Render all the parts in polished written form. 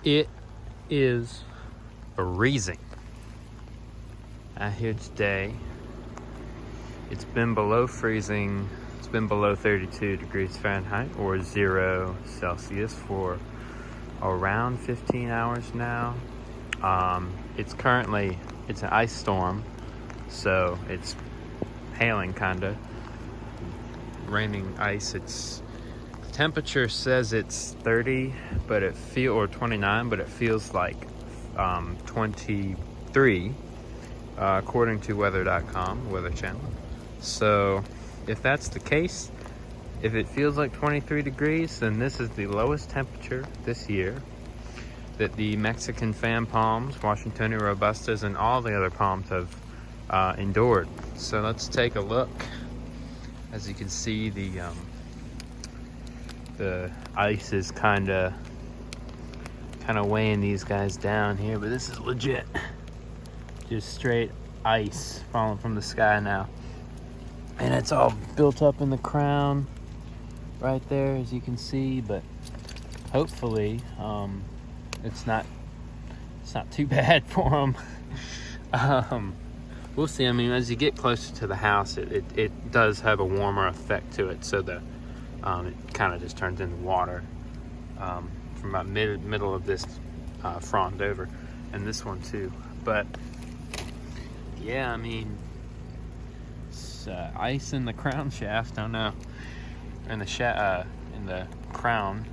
It is freezing out here today. It's been below freezing. It's been below 32 degrees Fahrenheit or 0 Celsius for around 15 hours now. It's an ice storm, so it's hailing, kinda raining ice. It's temperature says it's 30, but or 29, but it feels like 23, according to weather.com, Weather Channel. So if that's the case, if it feels like 23 degrees, then this is the lowest temperature this year that the Mexican fan palms, Washingtonia robustas, and all the other palms have endured. So let's take a look. As you can see, the ice is kind of weighing these guys down here, but this is legit. Just straight ice falling from the sky now. And it's all built up in the crown right there, as you can see, but hopefully it's not too bad for them. We'll see. I mean, as you get closer to the house, it does have a warmer effect to it, so it kind of just turns into water from about middle of this frond over, and this one too. But yeah, I mean, it's ice in the crown shaft. Don't know, in the crown.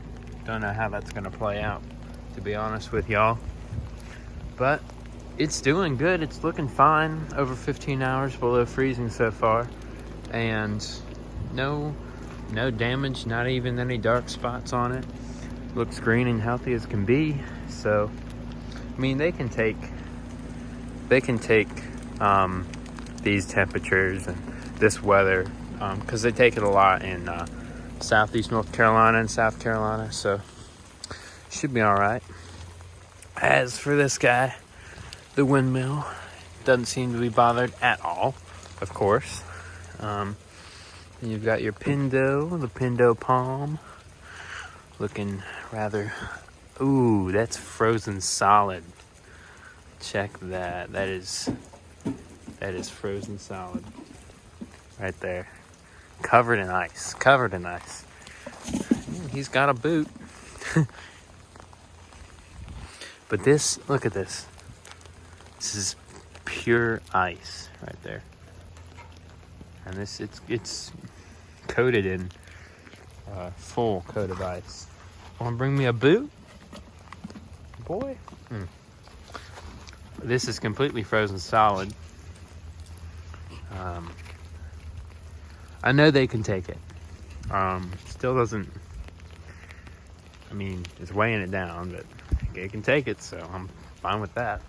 Don't know how that's gonna play out, to be honest with y'all. But it's doing good. It's looking fine. Over 15 hours below freezing so far, and no damage, not even any dark spots on it. Looks green and healthy as can be. So, I mean, they can take these temperatures and this weather, because they take it a lot in southeast North Carolina and South Carolina, so should be all right. As for this guy, the windmill, doesn't seem to be bothered at all, of course. And you've got your the Pindo palm, looking rather, ooh, that's frozen solid. Check that. That is frozen solid right there. Covered in ice. He's got a boot. But look at this. This is pure ice right there. And it's coated in full coat of ice. Want to bring me a boot, boy? This is completely frozen solid. I know they can take it. Still doesn't. I mean, it's weighing it down, but it can take it, so I'm fine with that,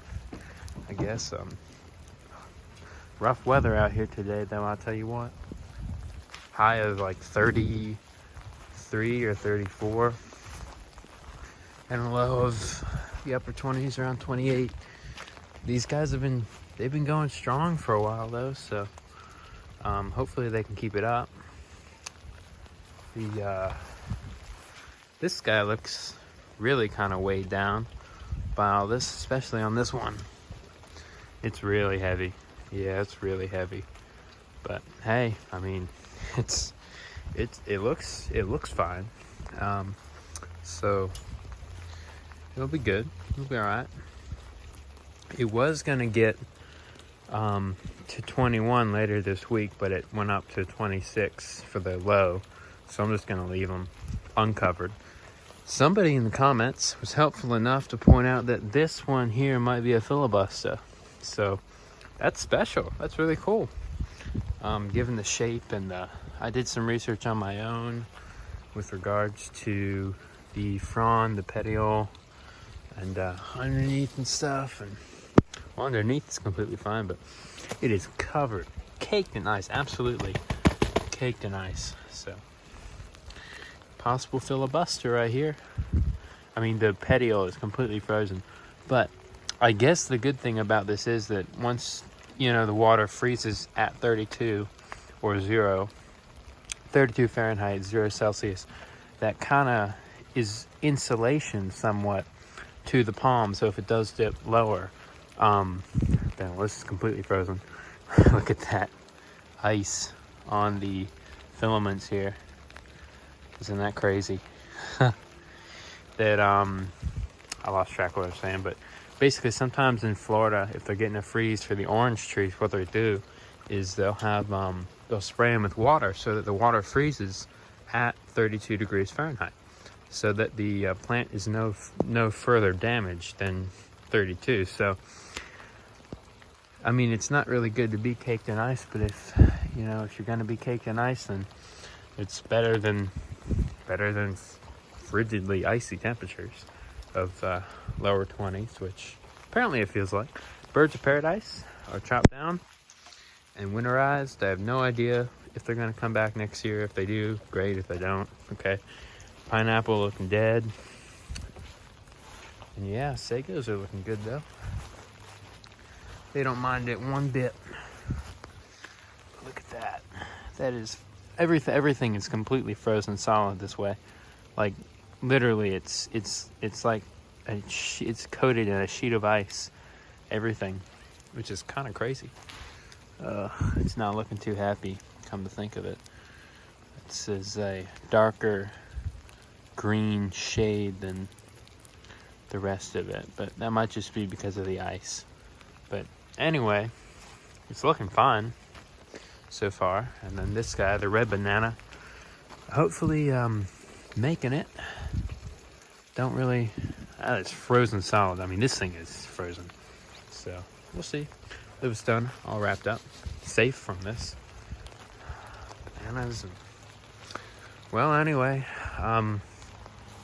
I guess. Rough weather out here today, though, I'll tell you what. High of like 33 or 34. And a low of the upper 20s, around 28. These guys they've been going strong for a while, though, so hopefully they can keep it up. This guy looks really kind of weighed down by all this, especially on this one. It's really heavy. Yeah, it's really heavy. But hey, I mean, it looks fine. So it'll be good. It'll be all right. It was gonna get to 21 later this week, but it went up to 26 for the low. So I'm just gonna leave them uncovered. Somebody in the comments was helpful enough to point out that this one here might be a filibuster. So that's special. That's really cool. Given the shape and I did some research on my own with regards to the frond, the petiole, and underneath and stuff. And well, underneath it's completely fine, but it is covered, caked in ice. Absolutely caked in ice. So possible filibuster right here. I mean, the petiole is completely frozen, but I guess the good thing about this is that once the water freezes at 32 or 32 Fahrenheit, 0 Celsius, that kind of is insulation somewhat to the palm. So if it does dip lower, then this is completely frozen. Look at that ice on the filaments here. Isn't that crazy? That I lost track of what I was saying, but basically sometimes in Florida, if they're getting a freeze for the orange trees, what they do is they'll spray them with water so that the water freezes at 32 degrees Fahrenheit, so that the plant is no further damaged than 32. So I mean, it's not really good to be caked in ice, but if you're going to be caked in ice, then it's better than frigidly icy temperatures of lower 20s, which apparently it feels like. Birds of paradise are chopped down and winterized. I have no idea if they're going to come back next year. If they do, great. If they don't, okay. Pineapple looking dead. And yeah, sagos are looking good though. They don't mind it one bit. Look at that. That is everything is completely frozen solid this way. Like literally, it's like it's coated in a sheet of ice. Everything, which is kind of crazy. It's not looking too happy. Come to think of it, this is a darker green shade than the rest of it, but that might just be because of the ice. But anyway, it's looking fine so far. And then this guy, the red banana, hopefully making it. Don't really, it's frozen solid. I mean, this thing is frozen. So we'll see. It was done, all wrapped up, safe from this. Bananas. Well, anyway,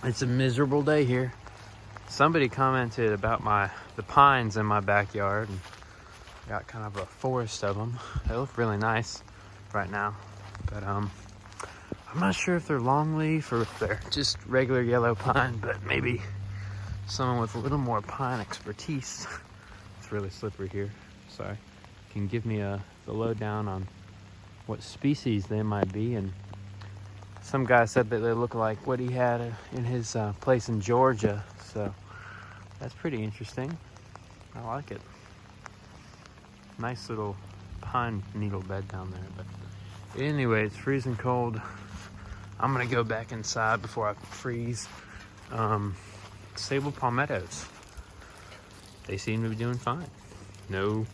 it's a miserable day here. Somebody commented about the pines in my backyard, and got kind of a forest of them. They look really nice right now, but I'm not sure if they're longleaf or if they're just regular yellow pine, but maybe someone with a little more pine expertise. It's really slippery here. Sorry. Can give me the lowdown on what species they might be. And some guy said that they look like what he had in his place in Georgia. So that's pretty interesting. I like it. Nice little pine needle bed down there. But anyway, it's freezing cold. I'm gonna go back inside before I freeze. Sable palmettos. They seem to be doing fine. No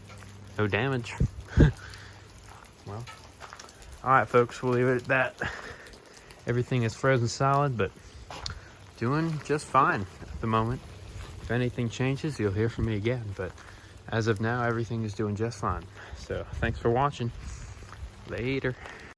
damage. Well, all right, folks, we'll leave it at that. Everything is frozen solid, but doing just fine at the moment. If anything changes, you'll hear from me again. But as of now, everything is doing just fine. So thanks for watching. Later.